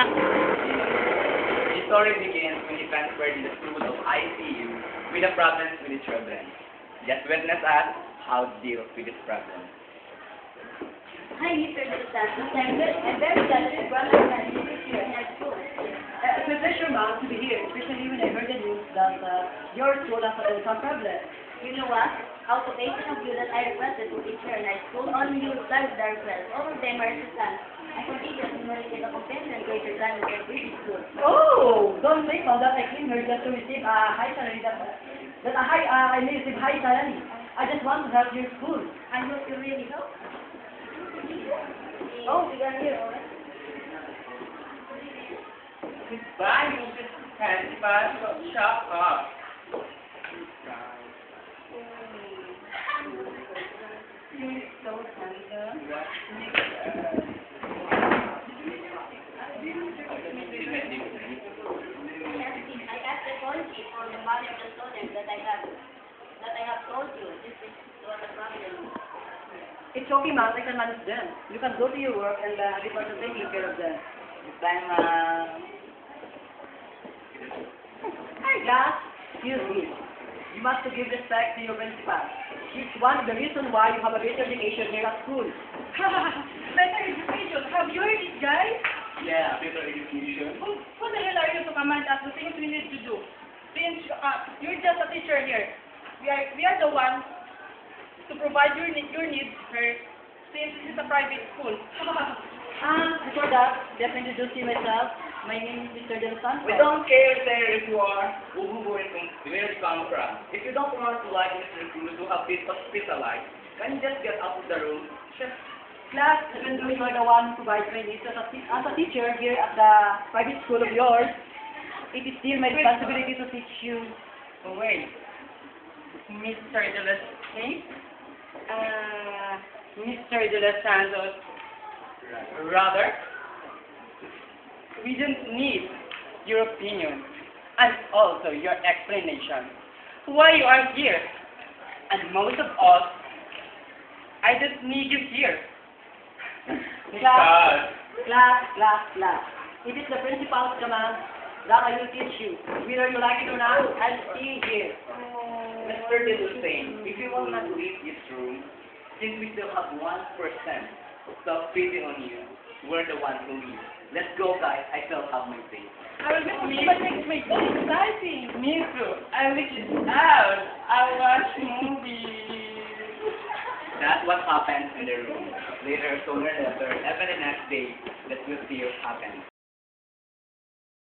The story begins when he transferred to the school of ICU with the problems with the children. Just witness us how to deal with this problem. Hi, Mr. DeSantos. I'm very glad that you brought my son here in our school. It's a pleasure, ma'am, to be here, especially when I heard the news that your school has some problem. You know what? Out of 18 of you that I requested to teach here in our school, only you replied with the request. All of them are assistants. I continue to communicate a complaint and greater time with their previous school. Oh, don't think of that. I came here just to receive a high salary. I may receive high salary. I just want to help your school. I hope you really help. Oh, we are here, alright? Goodbye, Mrs. Principal. Shut up. You're so handsome. I asked the policy for the mother of the student that I have told you. This is what the problem. it's okay, ma'am. I can manage them. You can go to your work and the person taking care of them. Goodbye, ma'am. Hi, class. Excuse me. You must give respect to your principal. She's one of the reasons why you have a better education here at school. Better education. Have you heard it, guys? Yeah, better education. Who the hell are you to command us the things we need to do? Since you're just a teacher here, we are the ones to provide your needs first, since this is a private school. Before that, let me introduce you myself. My name is Mr. Del Santos. We don't care, sir, if you are where you come from. If you don't want to like Mr. Cruz who have been hospitalized, can you just get out of the room? Class, even though you are the one who provides my needs as a teacher here at the private school of yours, it is still my responsibility to teach you. Oh, wait. Mr. De Los Mr. De Los Santos, rather, we don't need your opinion and also your explanation why you are here. And most of all, I don't need you here. Class. It is the principal's command that I will teach you. Whether you like it or not, I'll see you here. Mr. Delusane, if you will not leave this room, since we still have 1% self-pity on you, we're the ones who leave. Let's go, guys. I still have my thing. I will miss me, but next week is exciting. Me too. I wish it out. I watch movies. That's what happens in the room. Later, sooner or later, even the next day, that will see you happen.